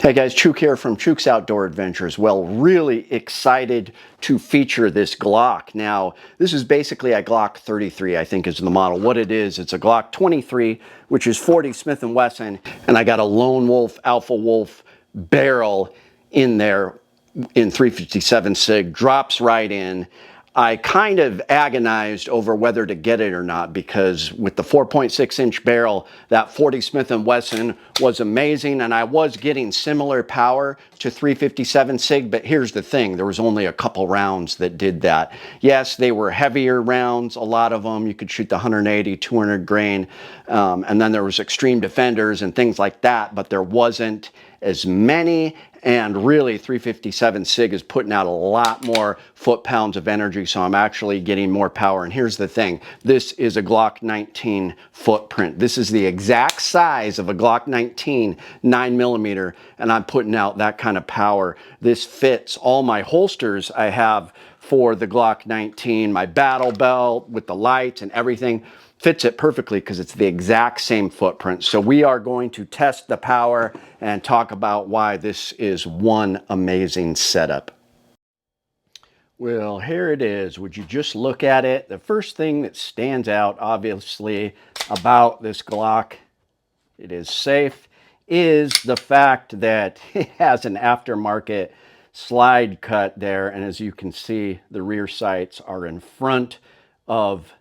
Hey guys, Chuke here from Chuke's Outdoor Adventures. Well, really excited to feature this Glock. Now, this is basically a Glock 33, I think is the model. What it is, it's a Glock 23, which is 40 Smith & Wesson, and I got a Lone Wolf Alpha Wolfe barrel in there in 357 SIG, drops right in. I kind of agonized over whether to get it or not because with the 4.6-inch barrel, that 40 Smith & Wesson was amazing, and I was getting similar power to 357 SIG, but here's the thing, there was only a couple rounds that did that. Yes, they were heavier rounds, a lot of them. You could shoot the 180, 200 grain, and then there was Xtreme Defenders and things like that, but there wasn't as many, and really 357 SIG is putting out a lot more foot-pounds of energy, so I'm actually getting more power. And here's the thing, this is a Glock 19 footprint. This is the exact size of a Glock 19 9mm, and I'm putting out that kind of power. This fits all my holsters I have for the Glock 19, my battle belt with the lights and everything. Fits it perfectly because it's the exact same footprint. So we are going to test the power and talk about why this is one amazing setup. Well, here it is. Would you just look at it? The first thing that stands out, obviously, about this Glock, it is safe, is the fact that it has an aftermarket slide cut there. And as you can see, the rear sights are in front of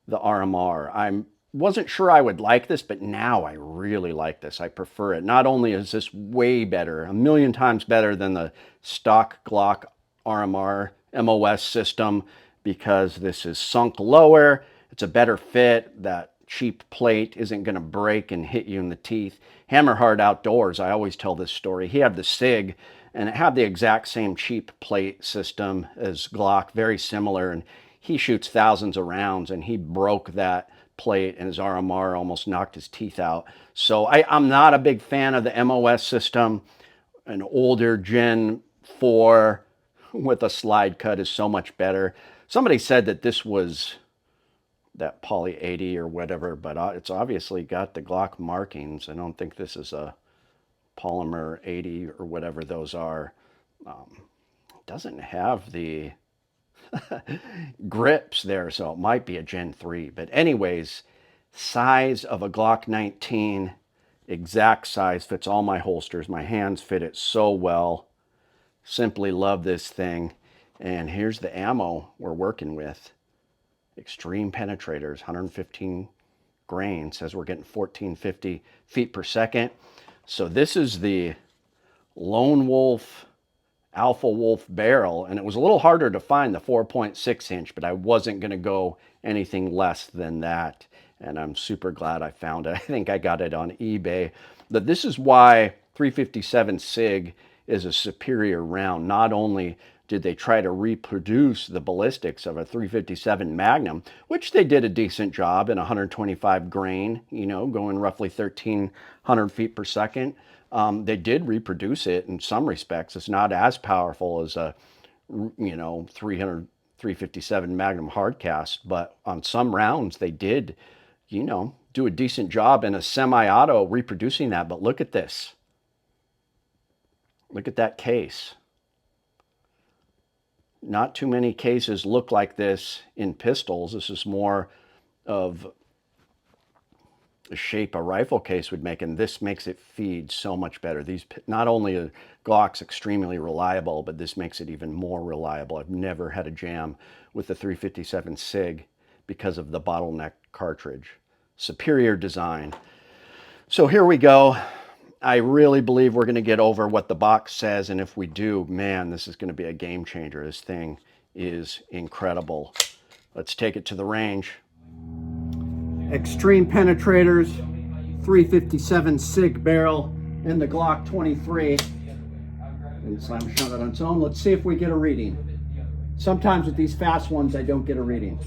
the RMR. I wasn't sure I would like this, but now I really like this. I prefer it. Not only is this way better, a million times better than the stock Glock RMR MOS system, because this is sunk lower, it's a better fit, that cheap plate isn't going to break and hit you in the teeth. Hammerhard Outdoors, I always tell this story, he had the SIG, and it had the exact same cheap plate system as Glock, very similar, and he shoots thousands of rounds, and he broke that plate, and his RMR almost knocked his teeth out. So I'm not a big fan of the MOS system. An older Gen 4 with a slide cut is so much better. Somebody said that this was that Poly 80 or whatever, but it's obviously got the Glock markings. I don't think this is a Polymer 80 or whatever those are. It doesn't have the grips there, so it might be a Gen 3. But anyways, size of a Glock 19, exact size, fits all my holsters. My hands fit it so well. Simply love this thing. And here's the ammo we're working with. Xtreme Penetrators, 115 grain. Says we're getting 1450 feet per second. So this is the Lone Wolf Alpha Wolfe barrel, and it was a little harder to find the 4.6-inch, but I wasn't going to go anything less than that, and I'm super glad I found it. I think I got it on eBay. But this is why 357 SIG is a superior round. Not only did they try to reproduce the ballistics of a 357 Magnum, which they did a decent job in 125 grain, you know, going roughly 1,300 feet per second. They did reproduce it in some respects. It's not as powerful as a, 357 Magnum hardcast, but on some rounds they did, do a decent job in a semi-auto reproducing that. But look at this. Look at that case. Not too many cases look like this in pistols. This is more of the shape a rifle case would make, and this makes it feed so much better. These, not only are Glocks extremely reliable, but this makes it even more reliable. I've never had a jam with the 357 SIG because of the bottleneck cartridge. Superior design. So here we go. I really believe we're going to get over what the box says, and if we do, man, this is going to be a game changer. This thing is incredible. Let's take it to the range. Xtreme Penetrators, 357 SIG barrel in the Glock 23. And slam shot it on its own. Let's see if we get a reading. Sometimes with these fast ones, I don't get a reading.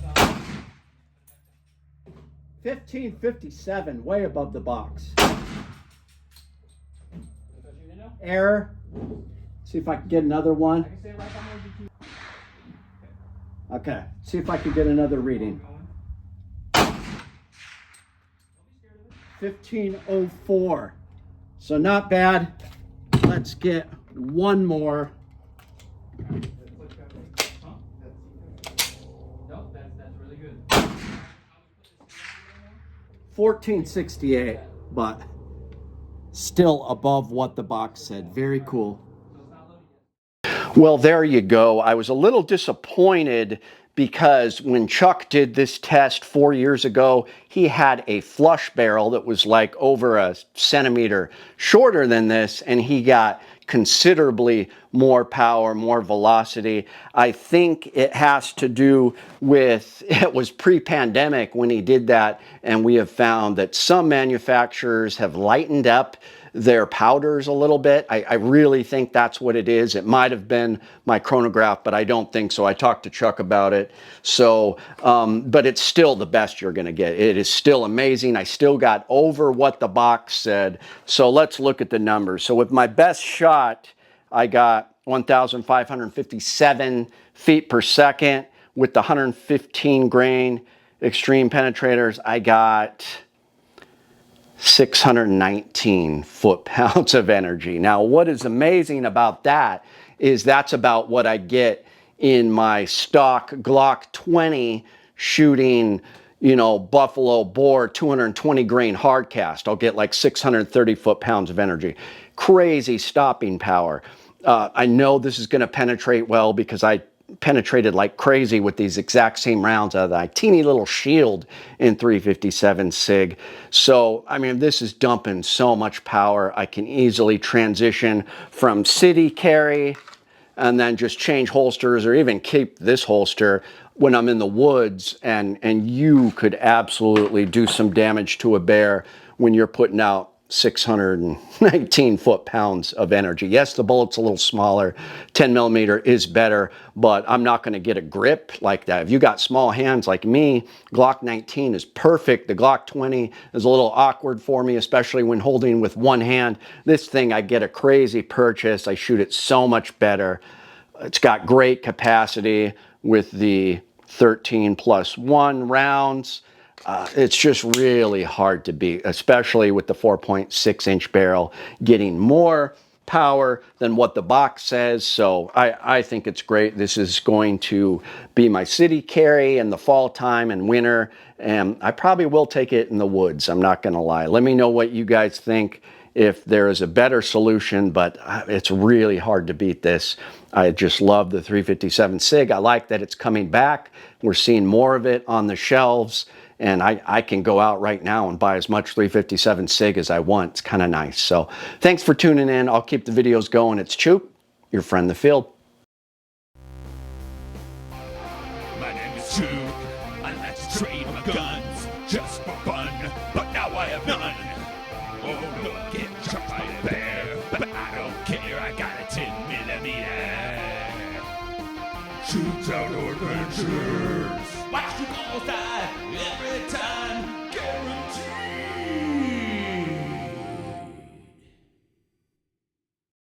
1557, way above the box. Error. See if I can get another one. Okay, see if I can get another reading. 1504. So not bad. let's get one more. Nope, that's really good. 1468, but still above what the box said. Very cool. Well, there you go. I was a little disappointed because when Chuck did this test 4 years ago, he had a flush barrel that was like over a centimeter shorter than this, and he got considerably more power, more velocity. I think it has to do with, it was pre-pandemic when he did that, and we have found that some manufacturers have lightened up their powders a little bit. I really think that's what it is. It might have been my chronograph, but I don't think so. I talked to Chuck about it. So, but it's still the best you're gonna get. It is still amazing. I still got over what the box said. So let's look at the numbers. So with my best shot, I got 1,557 feet per second. With the 115 grain Xtreme penetrators, I got 619 foot-pounds of energy. Now, what is amazing about that is that's about what I get in my stock Glock 20 shooting, you know, buffalo bore 220 grain hard cast. I'll get like 630 foot-pounds of energy. Crazy stopping power. I know this is going to penetrate well because I penetrated like crazy with these exact same rounds out of that teeny little shield in 357 SIG. So, I mean, this is dumping so much power. I can easily transition from city carry and then just change holsters or even keep this holster when I'm in the woods, and you could absolutely do some damage to a bear when you're putting out 619 foot-pounds of energy. Yes, the bullet's a little smaller. 10 millimeter is better, but I'm not going to get a grip like that. If you got small hands like me, Glock 19 is perfect. The Glock 20 is a little awkward for me, especially when holding with one hand. This thing, I get a crazy purchase. I shoot it so much better. It's got great capacity with the 13+1 rounds. It's just really hard to beat, especially with the 4.6-inch barrel, getting more power than what the box says. So I think it's great. This is going to be my city carry in the fall time and winter, and I probably will take it in the woods. I'm not going to lie. Let me know what you guys think, if there is a better solution, but it's really hard to beat this. I just love the 357 SIG. I like that it's coming back. We're seeing more of it on the shelves. And I can go out right now and buy as much 357 SIG as I want. It's kind of nice. So thanks for tuning in. I'll keep the videos going. It's Chuke, your friend in the field. My name is Chuke. I like to trade my guns just for fun, but now I have none. Oh, look, get shot by a bear, but I don't care. I got a 10 millimeter. Chuke's Outdoor Adventures. Watch you all die every time. Guaranteed.